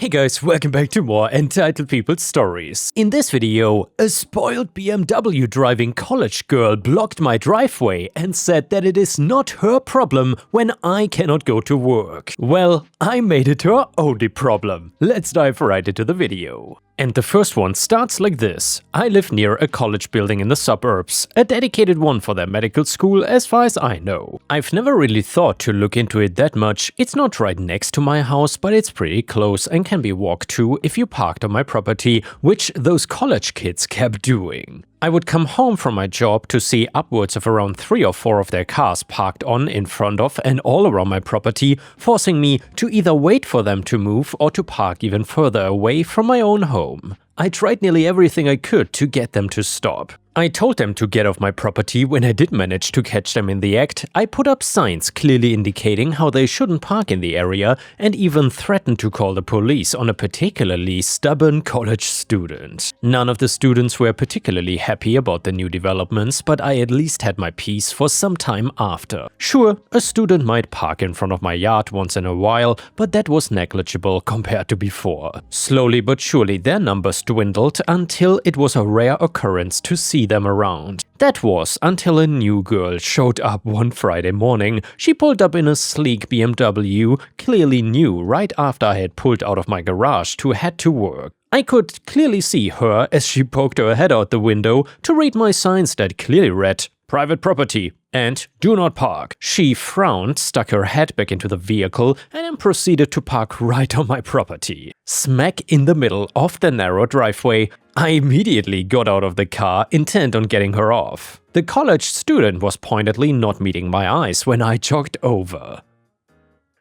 Hey guys, welcome back to more Entitled People stories. In this video, a spoiled BMW driving college girl blocked my driveway and said that it is not her problem when I cannot go to work. Well, I made it her only problem. Let's dive right into the video. And the first one starts like this. I live near a college building in the suburbs, a dedicated one for their medical school as far as I know. I've never really thought to look into it that much. It's not right next to my house, but it's pretty close and can be walked to if you parked on my property, which those college kids kept doing. I would come home from my job to see upwards of around 3 or 4 of their cars parked on, in front of, and all around my property, forcing me to either wait for them to move or to park even further away from my own home. I tried nearly everything I could to get them to stop. I told them to get off my property. When I did manage to catch them in the act, I put up signs clearly indicating how they shouldn't park in the area and even threatened to call the police on a particularly stubborn college student. None of the students were particularly happy about the new developments, but I at least had my peace for some time after. Sure, a student might park in front of my yard once in a while, but that was negligible compared to before. Slowly but surely their numbers dwindled until it was a rare occurrence to see them around. That was until a new girl showed up one Friday morning. She pulled up in a sleek BMW, clearly new, right after I had pulled out of my garage to head to work. I could clearly see her as she poked her head out the window to read my signs that clearly read, "Private property" and "Do not park." She frowned, stuck her head back into the vehicle, and then proceeded to park right on my property, smack in the middle of the narrow driveway. I immediately got out of the car, intent on getting her off. The college student was pointedly not meeting my eyes when I jogged over.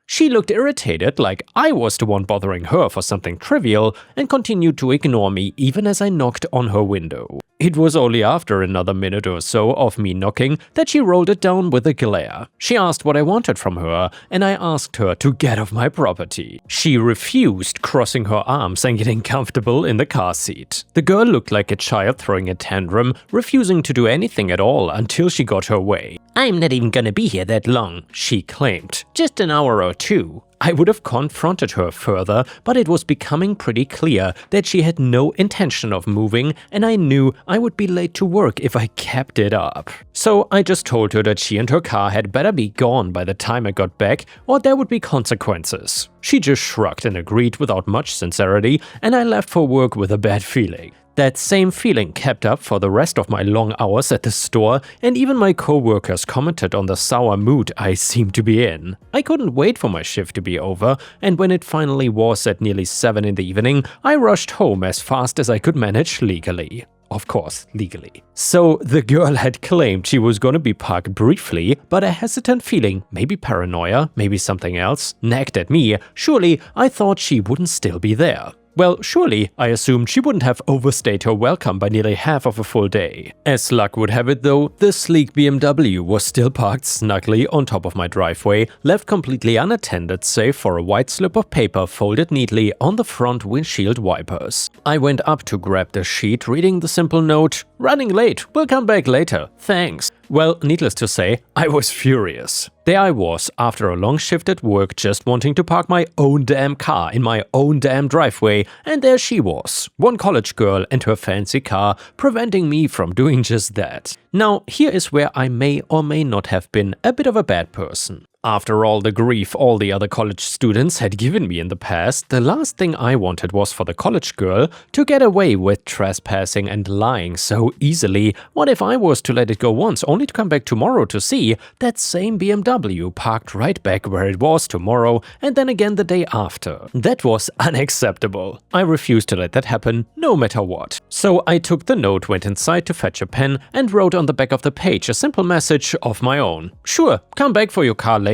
She looked irritated, like I was the one bothering her for something trivial, and continued to ignore me even as I knocked on her window. It was only after another minute or so of me knocking that she rolled it down with a glare. She asked what I wanted from her, and I asked her to get off my property. She refused, crossing her arms and getting comfortable in the car seat. The girl looked like a child throwing a tantrum, refusing to do anything at all until she got her way. "I'm not even gonna be here that long," she claimed. "Just an hour or two." I would have confronted her further, but it was becoming pretty clear that she had no intention of moving, and I knew I would be late to work if I kept it up. So I just told her that she and her car had better be gone by the time I got back, or there would be consequences. She just shrugged and agreed without much sincerity, and I left for work with a bad feeling. That same feeling kept up for the rest of my long hours at the store, and even my co-workers commented on the sour mood I seemed to be in. I couldn't wait for my shift to be over, and when it finally was at nearly 7 in the evening, I rushed home as fast as I could manage legally. Of course, legally. So the girl had claimed she was gonna be parked briefly, but a hesitant feeling, maybe paranoia, maybe something else, nagged at me. Surely I thought she wouldn't still be there. Well, surely I assumed she wouldn't have overstayed her welcome by nearly half of a full day. As luck would have it though, the sleek BMW was still parked snugly on top of my driveway, left completely unattended save for a white slip of paper folded neatly on the front windshield wipers. I went up to grab the sheet, reading the simple note, "Running late, we'll come back later, thanks." Well, needless to say, I was furious. There I was, after a long shift at work, just wanting to park my own damn car in my own damn driveway, and there she was, one college girl and her fancy car, preventing me from doing just that. Now, here is where I may or may not have been a bit of a bad person. After all the grief all the other college students had given me in the past, the last thing I wanted was for the college girl to get away with trespassing and lying so easily. What if I was to let it go once, only to come back tomorrow to see that same BMW parked right back where it was tomorrow, and then again the day after? That was unacceptable. I refused to let that happen, no matter what. So I took the note, went inside to fetch a pen, and wrote on the back of the page a simple message of my own. "Sure, come back for your car later."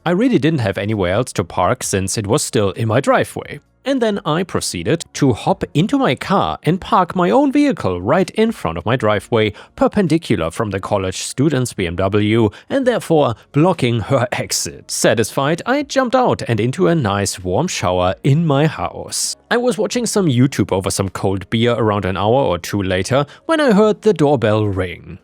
I really didn't have anywhere else to park since it was still in my driveway. And then I proceeded to hop into my car and park my own vehicle right in front of my driveway, perpendicular from the college student's BMW, and therefore blocking her exit. Satisfied, I jumped out and into a nice warm shower in my house. I was watching some YouTube over some cold beer around an hour or two later when I heard the doorbell ring.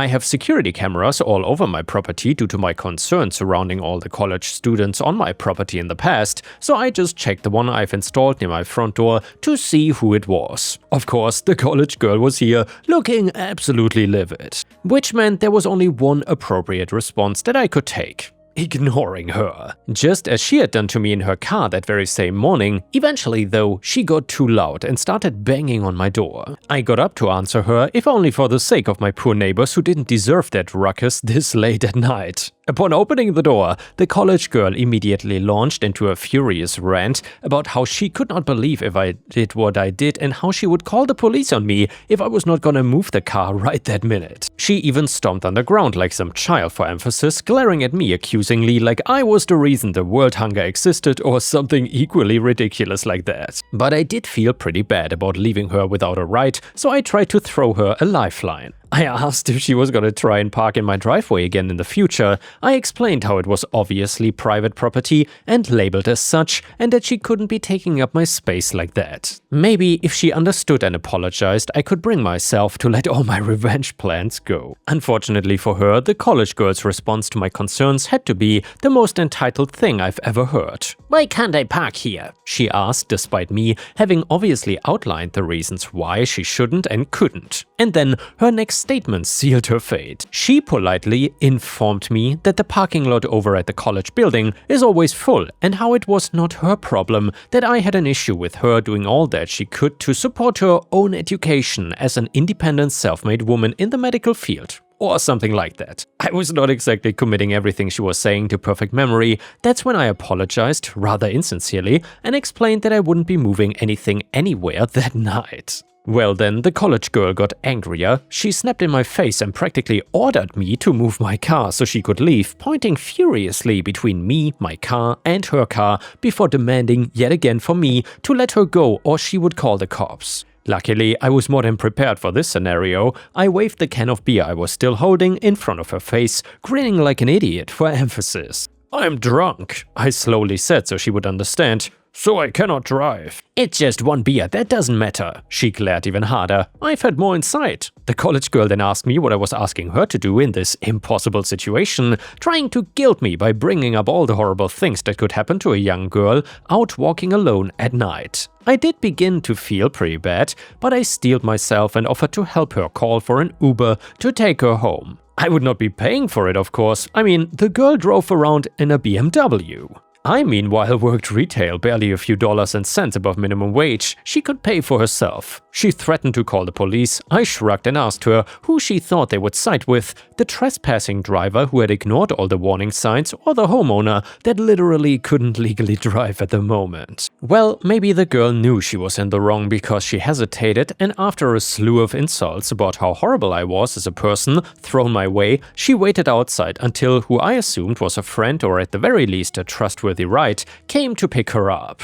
I have security cameras all over my property due to my concerns surrounding all the college students on my property in the past, so I just checked the one I've installed near my front door to see who it was. Of course, the college girl was here, looking absolutely livid. Which meant there was only one appropriate response that I could take: ignoring her. Just as she had done to me in her car that very same morning. Eventually though, she got too loud and started banging on my door. I got up to answer her, if only for the sake of my poor neighbors who didn't deserve that ruckus this late at night. Upon opening the door, the college girl immediately launched into a furious rant about how she could not believe if I did what I did and how she would call the police on me if I was not gonna move the car right that minute. She even stomped on the ground like some child for emphasis, glaring at me accusingly like I was the reason the world hunger existed or something equally ridiculous like that. But I did feel pretty bad about leaving her without a ride, so I tried to throw her a lifeline. I asked if she was gonna try and park in my driveway again in the future. I explained how it was obviously private property and labeled as such, and that she couldn't be taking up my space like that. Maybe if she understood and apologized, I could bring myself to let all my revenge plans go. Unfortunately for her, the college girl's response to my concerns had to be the most entitled thing I've ever heard. "Why can't I park here?" she asked, despite me having obviously outlined the reasons why she shouldn't and couldn't. And then her next statement sealed her fate. She politely informed me that the parking lot over at the college building is always full and how it was not her problem that I had an issue with her doing all that she could to support her own education as an independent self-made woman in the medical field. Or something like that. I was not exactly committing everything she was saying to perfect memory. That's when I apologized, rather insincerely, and explained that I wouldn't be moving anything anywhere that night. Well then, the college girl got angrier. She snapped in my face and practically ordered me to move my car so she could leave, pointing furiously between me, my car, and her car before demanding yet again for me to let her go or she would call the cops. Luckily, I was more than prepared for this scenario. I waved the can of beer I was still holding in front of her face, grinning like an idiot for emphasis. "I'm drunk," I slowly said so she would understand. "So I cannot drive." "It's just one beer, that doesn't matter." She glared even harder. "I've had more inside." The college girl then asked me what I was asking her to do in this impossible situation, trying to guilt me by bringing up all the horrible things that could happen to a young girl out walking alone at night. I did begin to feel pretty bad, but I steeled myself and offered to help her call for an Uber to take her home. I would not be paying for it, of course. I mean, the girl drove around in a BMW. I meanwhile worked retail, barely a few dollars and cents above minimum wage. She could pay for herself. She threatened to call the police. I shrugged and asked her who she thought they would side with, the trespassing driver who had ignored all the warning signs or the homeowner that literally couldn't legally drive at the moment. Well, maybe the girl knew she was in the wrong because she hesitated, and after a slew of insults about how horrible I was as a person thrown my way, she waited outside until who I assumed was a friend or at the very least a trustworthy ride came to pick her up.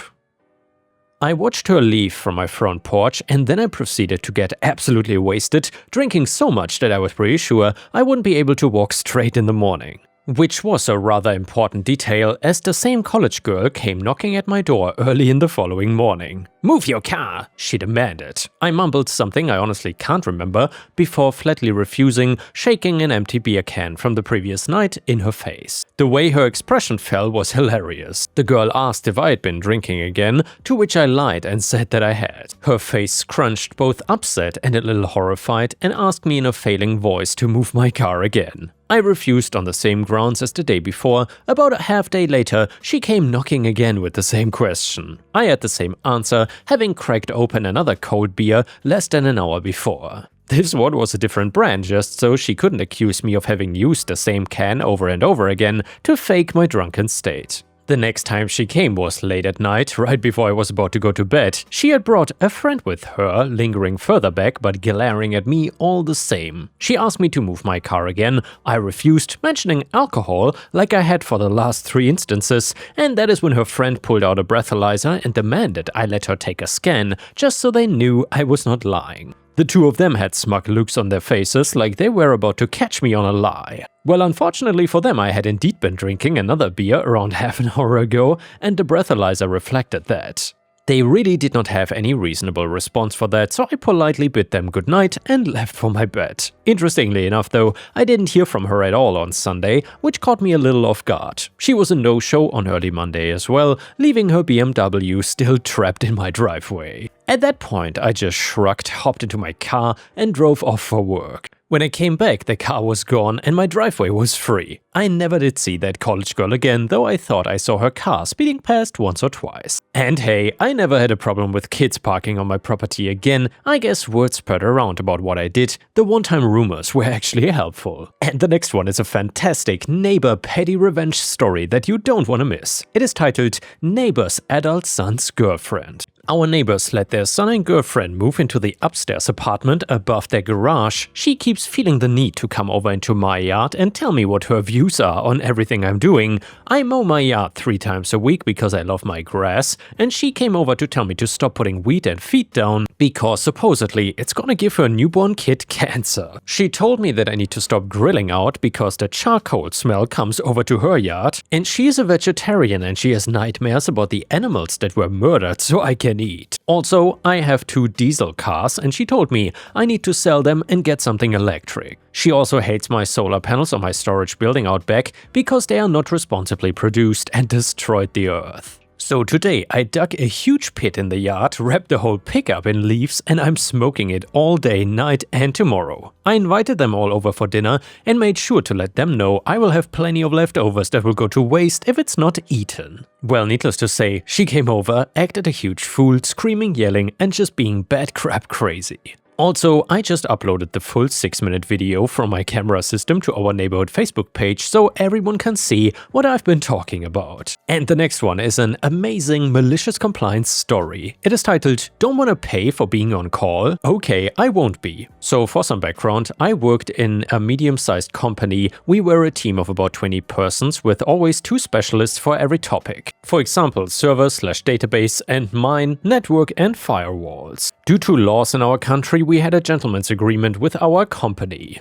I watched her leave from my front porch and then I proceeded to get absolutely wasted, drinking so much that I was pretty sure I wouldn't be able to walk straight in the morning. Which was a rather important detail, as the same college girl came knocking at my door early in the following morning. "Move your car," she demanded. I mumbled something I honestly can't remember before flatly refusing, shaking an empty beer can from the previous night in her face. The way her expression fell was hilarious. The girl asked if I had been drinking again, to which I lied and said that I had. Her face scrunched, both upset and a little horrified, and asked me in a failing voice to move my car again. I refused on the same grounds as the day before. About a half day later, she came knocking again with the same question. I had the same answer, having cracked open another cold beer less than an hour before. This one was a different brand, just so she couldn't accuse me of having used the same can over and over again to fake my drunken state. The next time she came was late at night, right before I was about to go to bed. She had brought a friend with her, lingering further back but glaring at me all the same. She asked me to move my car again. I refused, mentioning alcohol like I had for the last 3 instances, and that is when her friend pulled out a breathalyzer and demanded I let her take a scan, just so they knew I was not lying. The two of them had smug looks on their faces like they were about to catch me on a lie. Well, unfortunately for them, I had indeed been drinking another beer around half an hour ago, and the breathalyzer reflected that. They really did not have any reasonable response for that, so I politely bid them goodnight and left for my bed. Interestingly enough though, I didn't hear from her at all on Sunday, which caught me a little off guard. She was a no-show on early Monday as well, leaving her BMW still trapped in my driveway. At that point, I just shrugged, hopped into my car and drove off for work. When I came back, the car was gone and my driveway was free. I never did see that college girl again, though I thought I saw her car speeding past once or twice. And hey, I never had a problem with kids parking on my property again. I guess word spread around about what I did. The one-time rumors were actually helpful. And the next one is a fantastic neighbor petty revenge story that you don't want to miss. It is titled Neighbor's Adult Son's Girlfriend. Our neighbors let their son and girlfriend move into the upstairs apartment above their garage. She keeps feeling the need to come over into my yard and tell me what her views are on everything I'm doing. I mow my yard 3 times a week because I love my grass, and she came over to tell me to stop putting weed and feed down because supposedly it's gonna give her newborn kid cancer. She told me that I need to stop grilling out because the charcoal smell comes over to her yard, and she is a vegetarian and she has nightmares about the animals that were murdered so I can eat. Also, I have 2 diesel cars and she told me I need to sell them and get something electric. She also hates my solar panels on my storage building out back because they are not responsibly produced and destroyed the earth. So today I dug a huge pit in the yard, wrapped the whole pickup in leaves, and I'm smoking it all day, night and tomorrow. I invited them all over for dinner and made sure to let them know I will have plenty of leftovers that will go to waste if it's not eaten. Well, needless to say, she came over, acted a huge fool, screaming, yelling and just being bad crap crazy. Also, I just uploaded the full 6-minute video from my camera system to our neighborhood Facebook page so everyone can see what I've been talking about. And the next one is an amazing malicious compliance story. It is titled, Don't Wanna Pay for Being on Call? Okay, I won't be. So for some background, I worked in a medium-sized company. We were a team of about 20 persons with always 2 specialists for every topic. For example, server/database and mine, network and firewalls. Due to laws in our country, we had a gentleman's agreement with our company.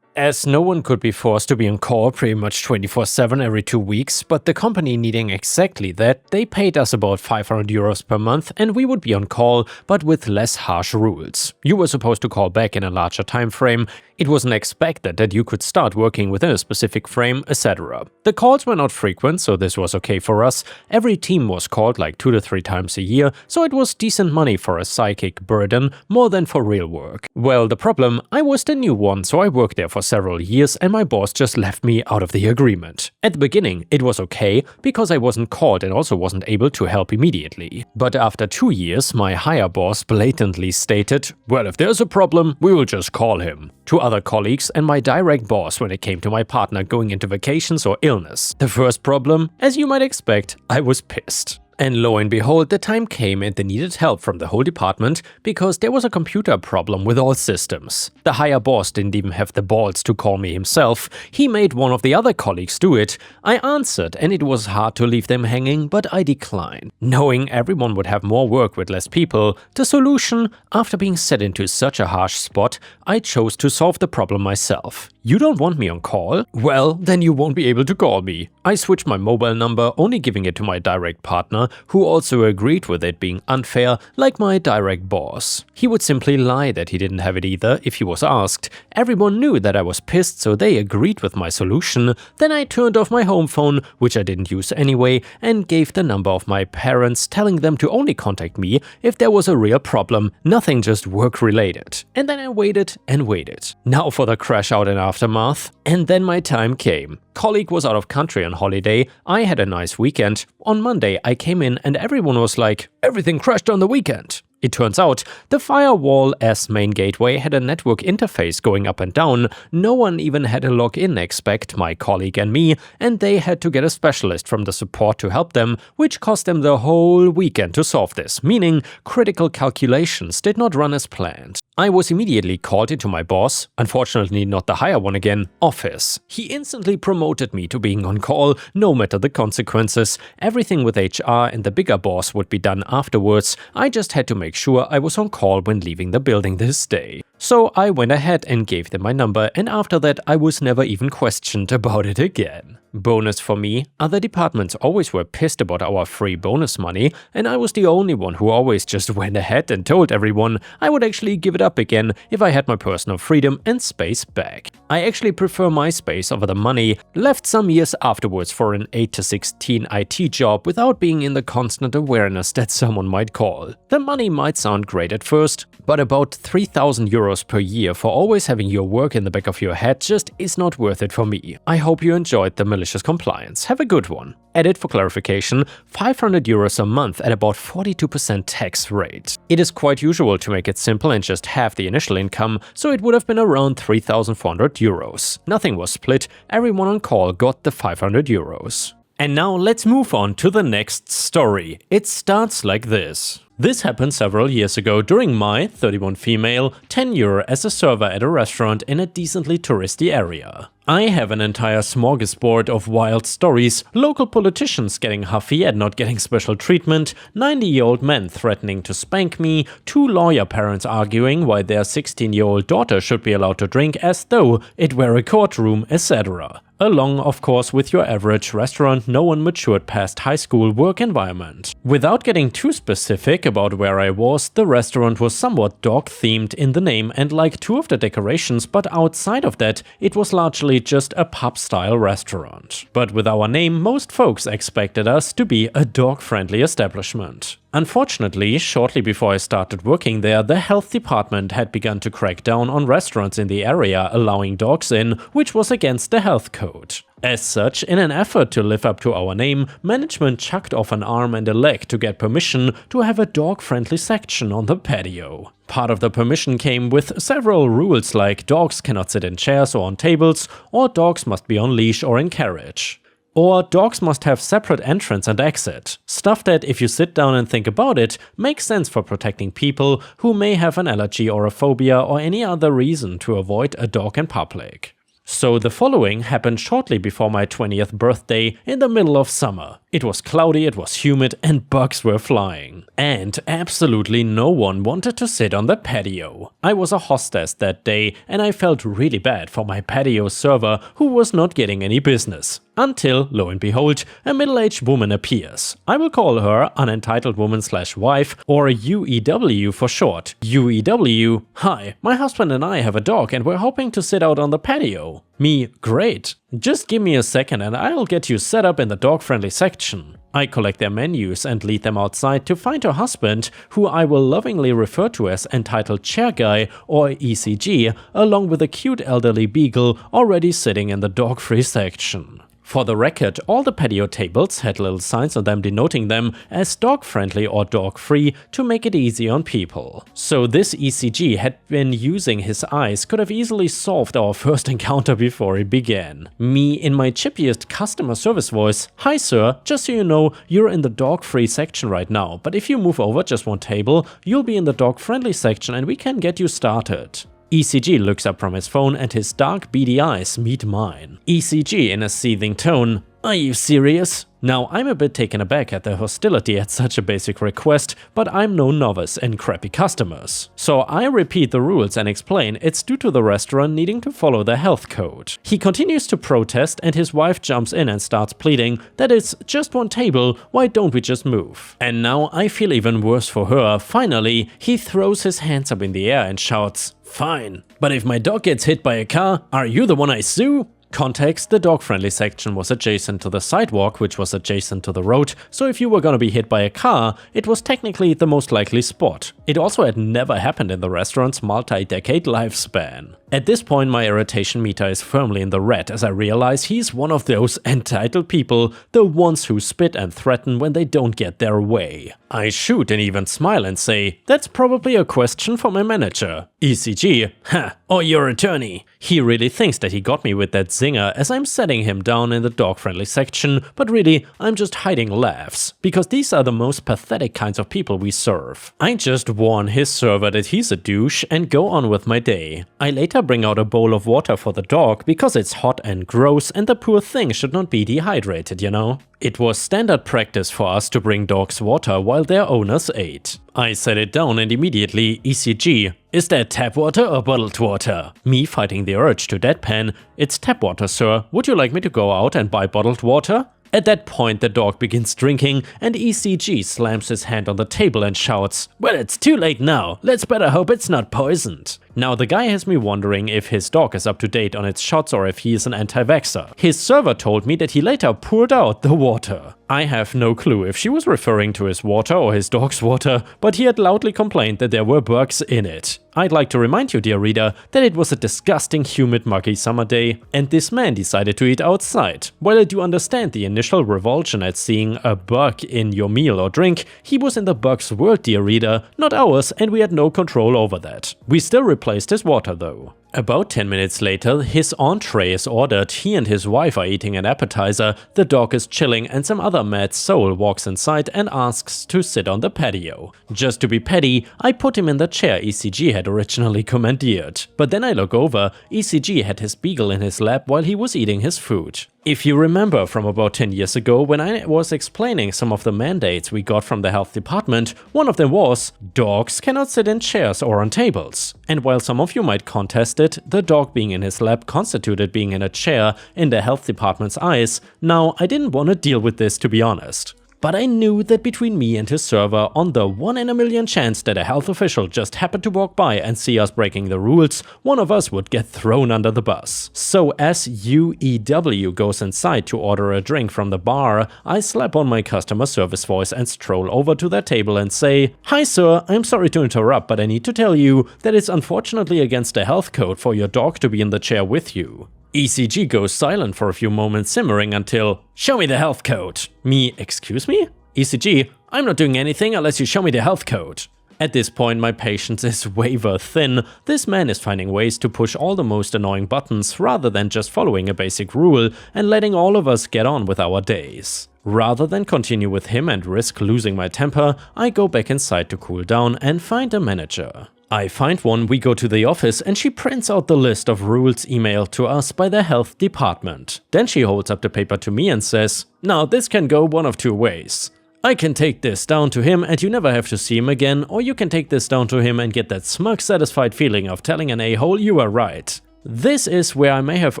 As no one could be forced to be on call pretty much 24/7 every 2 weeks, but the company needing exactly that, they paid us about 500 euros per month and we would be on call, but with less harsh rules. You were supposed to call back in a larger time frame, it wasn't expected that you could start working within a specific frame, etc. The calls were not frequent, so this was okay for us. Every team was called like 2 to 3 times a year, so it was decent money for a psychic burden, more than for real work. Well, the problem, I was the new one, so I worked there for several years and my boss just left me out of the agreement. At the beginning, it was okay, because I wasn't called and also wasn't able to help immediately. But after 2 years, my higher boss blatantly stated, well, if there's a problem, we will just call him. To other colleagues and my direct boss when it came to my partner going into vacations or illness. The first problem, as you might expect, I was pissed. And lo and behold, the time came and they needed help from the whole department because there was a computer problem with all systems. The higher boss didn't even have the balls to call me himself. He made one of the other colleagues do it. I answered and it was hard to leave them hanging, but I declined. Knowing everyone would have more work with less people, the solution, after being set into such a harsh spot, I chose to solve the problem myself. You don't want me on call? Well, then you won't be able to call me. I switched my mobile number, only giving it to my direct partner, who also agreed with it being unfair, like my direct boss. He would simply lie that he didn't have it either if he was asked. Everyone knew that I was pissed, so they agreed with my solution. Then I turned off my home phone, which I didn't use anyway, and gave the number of my parents, telling them to only contact me if there was a real problem, nothing just work-related. And then I waited and waited. Now for the crash out and aftermath. And then my time came. Colleague was out of country on holiday, I had a nice weekend. On Monday I came in and everyone was like, everything crashed on the weekend. It turns out, the firewall as main gateway had a network interface going up and down. No one even had a login except my colleague and me, and they had to get a specialist from the support to help them, which cost them the whole weekend to solve this, meaning critical calculations did not run as planned. I was immediately called into my boss, unfortunately not the higher one again, office. He instantly promoted me to being on call, no matter the consequences. Everything with HR and the bigger boss would be done afterwards. I just had to make sure I was on call when leaving the building this day. So I went ahead and gave them my number, and after that I was never even questioned about it again. Bonus for me, other departments always were pissed about our free bonus money, and I was the only one who always just went ahead and told everyone I would actually give it up again if I had my personal freedom and space back. I actually prefer my space over the money, left some years afterwards for an 8 to 16 IT job without being in the constant awareness that someone might call. The money might sound great at first, but about 3,000 euros per year for always having your work in the back of your head just is not worth it for me. I hope you enjoyed the malicious compliance. Have a good one. Edit for clarification, 500 euros a month at about 42% tax rate. It is quite usual to make it simple and just halve the initial income, so it would have been around 3,400 euros. Nothing was split, everyone on call got the 500 euros. And now let's move on to the next story. It starts like this. This happened several years ago during my, 31 female, tenure as a server at a restaurant in a decently touristy area. I have an entire smorgasbord of wild stories, local politicians getting huffy at not getting special treatment, 90-year-old men threatening to spank me, 2 lawyer parents arguing why their 16-year-old daughter should be allowed to drink as though it were a courtroom, etc. Along, of course, with your average restaurant no one matured past high school work environment. Without getting too specific about where I was, the restaurant was somewhat dog-themed in the name and like 2 of the decorations, but outside of that, it was largely just a pub-style restaurant. But with our name, most folks expected us to be a dog-friendly establishment. Unfortunately, shortly before I started working there, the health department had begun to crack down on restaurants in the area allowing dogs in, which was against the health code. As such, in an effort to live up to our name, management chucked off an arm and a leg to get permission to have a dog-friendly section on the patio. Part of the permission came with several rules like dogs cannot sit in chairs or on tables, or dogs must be on leash or in carriage. Or dogs must have separate entrance and exit. Stuff that, if you sit down and think about it, makes sense for protecting people who may have an allergy or a phobia or any other reason to avoid a dog in public. So the following happened shortly before my 20th birthday in the middle of summer. It was cloudy, it was humid, and bugs were flying. And absolutely no one wanted to sit on the patio. I was a hostess that day, and I felt really bad for my patio server who was not getting any business. Until, lo and behold, a middle-aged woman appears. I will call her Unentitled Woman/Wife, or UEW for short. UEW, hi, my husband and I have a dog and we're hoping to sit out on the patio. Me, great. Just give me a second and I'll get you set up in the dog-friendly section. I collect their menus and lead them outside to find her husband, who I will lovingly refer to as Entitled Chair Guy or ECG, along with a cute elderly beagle already sitting in the dog-free section. For the record, all the patio tables had little signs on them denoting them as dog-friendly or dog-free to make it easy on people. So this ECG had been using his eyes could have easily solved our first encounter before it began. Me in my chippiest customer service voice, "Hi sir, just so you know, you're in the dog-free section right now, but if you move over just one table, you'll be in the dog-friendly section and we can get you started." ECG looks up from his phone and his dark beady eyes meet mine. ECG in a seething tone, "Are you serious?" Now I'm a bit taken aback at the hostility at such a basic request, but I'm no novice in crappy customers. So I repeat the rules and explain it's due to the restaurant needing to follow the health code. He continues to protest and his wife jumps in and starts pleading that it's just one table, why don't we just move? And now I feel even worse for her. Finally, he throws his hands up in the air and shouts, "Fine, but if my dog gets hit by a car, are you the one I sue?" Context, the dog-friendly section was adjacent to the sidewalk, which was adjacent to the road, so if you were gonna be hit by a car, it was technically the most likely spot. It also had never happened in the restaurant's multi-decade lifespan. At this point, my irritation meter is firmly in the red as I realize he's one of those entitled people, the ones who spit and threaten when they don't get their way. I shoot and even smile and say, "That's probably a question for my manager." ECG, "Ha, or your attorney." He really thinks that he got me with that zinger as I'm setting him down in the dog-friendly section, but really, I'm just hiding laughs, because these are the most pathetic kinds of people we serve. I just warn his server that he's a douche and go on with my day. I later bring out a bowl of water for the dog because it's hot and gross and the poor thing should not be dehydrated, you know? It was standard practice for us to bring dogs water while their owners ate. I set it down and immediately ECG. Is that tap water or bottled water? Me fighting the urge to deadpan. It's tap water, sir. Would you like me to go out and buy bottled water? At that point, the dog begins drinking, and ECG slams his hand on the table and shouts, "Well, it's too late now. Let's better hope it's not poisoned." Now, the guy has me wondering if his dog is up to date on its shots or if he is an anti-vaxxer. His server told me that he later poured out the water. I have no clue if she was referring to his water or his dog's water, but he had loudly complained that there were bugs in it. I'd like to remind you, dear reader, that it was a disgusting, humid, muggy summer day, and this man decided to eat outside. While I do understand the initial revulsion at seeing a bug in your meal or drink, he was in the bug's world, dear reader, not ours, and we had no control over that. We still replaced his water though. About 10 minutes later, his entree is ordered, he and his wife are eating an appetizer, the dog is chilling and some other mad soul walks inside and asks to sit on the patio. Just to be petty, I put him in the chair ECG had originally commandeered. But then I look over, ECG had his beagle in his lap while he was eating his food. If you remember from about 10 years ago when I was explaining some of the mandates we got from the health department, one of them was, dogs cannot sit in chairs or on tables. And while some of you might contest it, the dog being in his lap constituted being in a chair in the health department's eyes. Now, I didn't want to deal with this, to be honest. But I knew that between me and his server, on the 1 in a million chance that a health official just happened to walk by and see us breaking the rules, one of us would get thrown under the bus. So as UEW goes inside to order a drink from the bar, I slap on my customer service voice and stroll over to their table and say, "Hi sir, I'm sorry to interrupt, but I need to tell you that it's unfortunately against the health code for your dog to be in the chair with you." ECG goes silent for a few moments, simmering until, "Show me the health code." Me, "Excuse me?" ECG, "I'm not doing anything unless you show me the health code." At this point, my patience is waver thin. This man is finding ways to push all the most annoying buttons rather than just following a basic rule and letting all of us get on with our days. Rather than continue with him and risk losing my temper, I go back inside to cool down and find a manager. I find one, we go to the office and she prints out the list of rules emailed to us by the health department. Then she holds up the paper to me and says, "Now this can go one of two ways. I can take this down to him and you never have to see him again, or you can take this down to him and get that smug satisfied feeling of telling an a-hole you were right." This is where I may have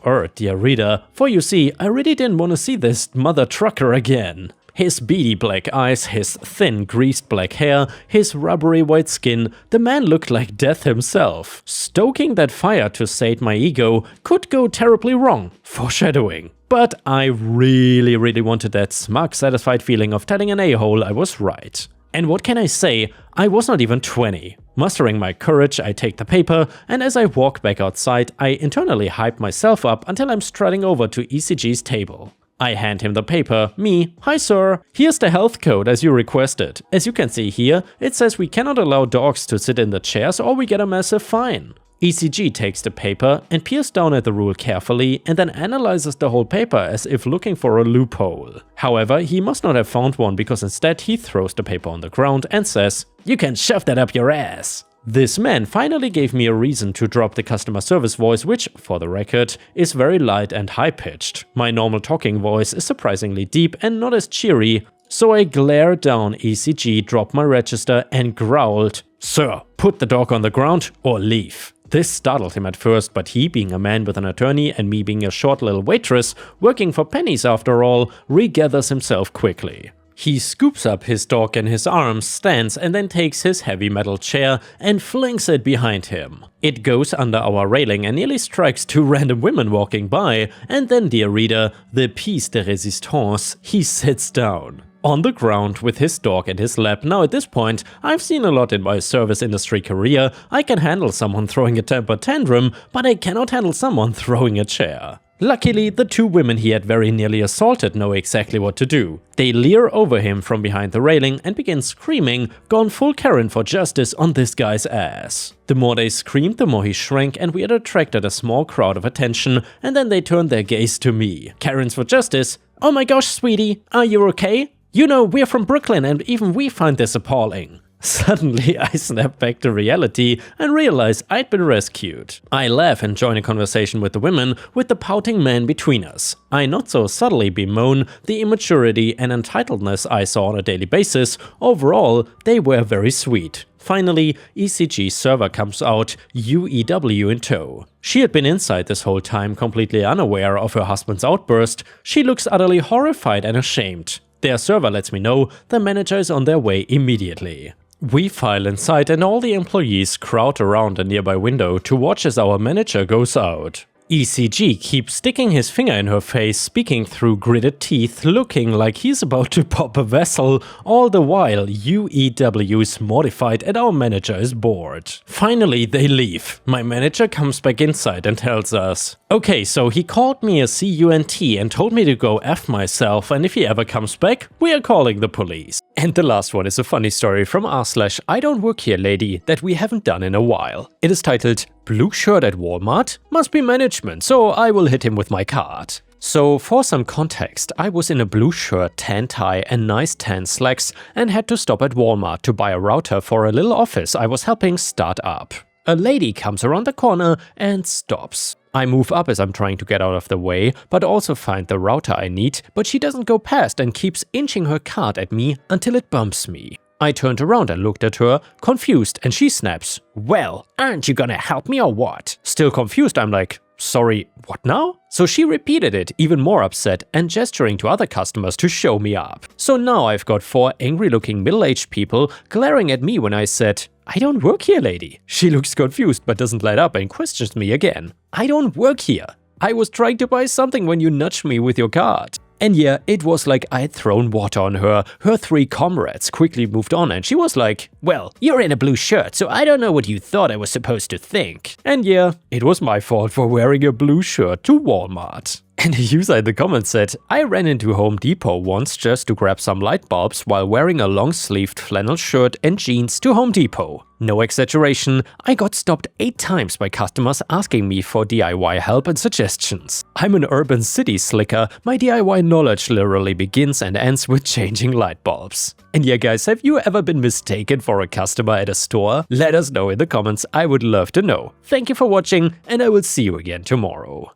erred, dear reader, for you see, I really didn't want to see this mother trucker again. His beady black eyes, his thin greased black hair, his rubbery white skin, the man looked like death himself. Stoking that fire to sate my ego could go terribly wrong, foreshadowing. But I really wanted that smug satisfied feeling of telling an a-hole I was right. And what can I say, I was not even 20. Mustering my courage, I take the paper, and as I walk back outside, I internally hype myself up until I'm strutting over to ECG's table. I hand him the paper, me, "Hi sir, here's the health code as you requested. As you can see here, it says we cannot allow dogs to sit in the chairs or we get a massive fine." ECG takes the paper and peers down at the rule carefully and then analyzes the whole paper as if looking for a loophole. However, he must not have found one because instead he throws the paper on the ground and says, "You can shove that up your ass." This man finally gave me a reason to drop the customer service voice, which, for the record, is very light and high-pitched. My normal talking voice is surprisingly deep and not as cheery, so I glared down ECG, dropped my register and growled, "Sir, put the dog on the ground or leave." This startled him at first, but he, being a man with an attorney and me being a short little waitress, working for pennies after all, regathers himself quickly. He scoops up his dog in his arms, stands and then takes his heavy metal chair and flings it behind him. It goes under our railing and nearly strikes two random women walking by, and then, dear reader, the piece de résistance, he sits down. On the ground with his dog in his lap. Now at this point, I've seen a lot in my service industry career. I can handle someone throwing a temper tantrum, but I cannot handle someone throwing a chair. Luckily, the two women he had very nearly assaulted know exactly what to do. They leer over him from behind the railing and begin screaming, gone full Karen for justice on this guy's ass. The more they screamed, the more he shrank, and we had attracted a small crowd of attention, and then they turned their gaze to me. Karens for justice? "Oh my gosh, sweetie, are you okay? You know, we're from Brooklyn and even we find this appalling." Suddenly, I snap back to reality and realize I'd been rescued. I laugh and join a conversation with the women, with the pouting man between us. I not so subtly bemoan the immaturity and entitledness I saw on a daily basis. Overall, they were very sweet. Finally, ECG's server comes out, UEW in tow. She had been inside this whole time, completely unaware of her husband's outburst. She looks utterly horrified and ashamed. Their server lets me know the manager is on their way immediately. We file inside and all the employees crowd around a nearby window to watch as our manager goes out. ECG keeps sticking his finger in her face, speaking through gritted teeth, looking like he's about to pop a vessel, all the while UEW's mortified and our manager is bored. Finally, they leave. My manager comes back inside and tells us, "Okay, so he called me a cunt and told me to go F myself, and if he ever comes back, we are calling the police." And the last one is a funny story from r/I don't work here lady that we haven't done in a while. It is titled, "Blue shirt at Walmart? Must be management, so I will hit him with my card." So for some context, I was in a blue shirt, tan tie and nice tan slacks and had to stop at Walmart to buy a router for a little office I was helping start up. A lady comes around the corner and stops. I move up as I'm trying to get out of the way, but also find the router I need, but she doesn't go past and keeps inching her cart at me until it bumps me. I turned around and looked at her, confused, and she snaps, "Well, aren't you gonna help me or what?" Still confused, I'm like, "Sorry, what now?" So she repeated it, even more upset and gesturing to other customers to show me up. So now I've got 4 angry-looking middle-aged people glaring at me when I said, "I don't work here, lady." She looks confused but doesn't let up and questions me again. "I don't work here. I was trying to buy something when you nudged me with your card." And yeah, it was like I'd thrown water on her. Her 3 comrades quickly moved on and she was like, "Well, you're in a blue shirt, so I don't know what you thought I was supposed to think." And yeah, it was my fault for wearing a blue shirt to Walmart. And a user in the comments said, "I ran into Home Depot once just to grab some light bulbs while wearing a long-sleeved flannel shirt and jeans to Home Depot. No exaggeration, I got stopped 8 times by customers asking me for DIY help and suggestions. I'm an urban city slicker, my DIY knowledge literally begins and ends with changing light bulbs." And yeah guys, have you ever been mistaken for a customer at a store? Let us know in the comments, I would love to know. Thank you for watching and I will see you again tomorrow.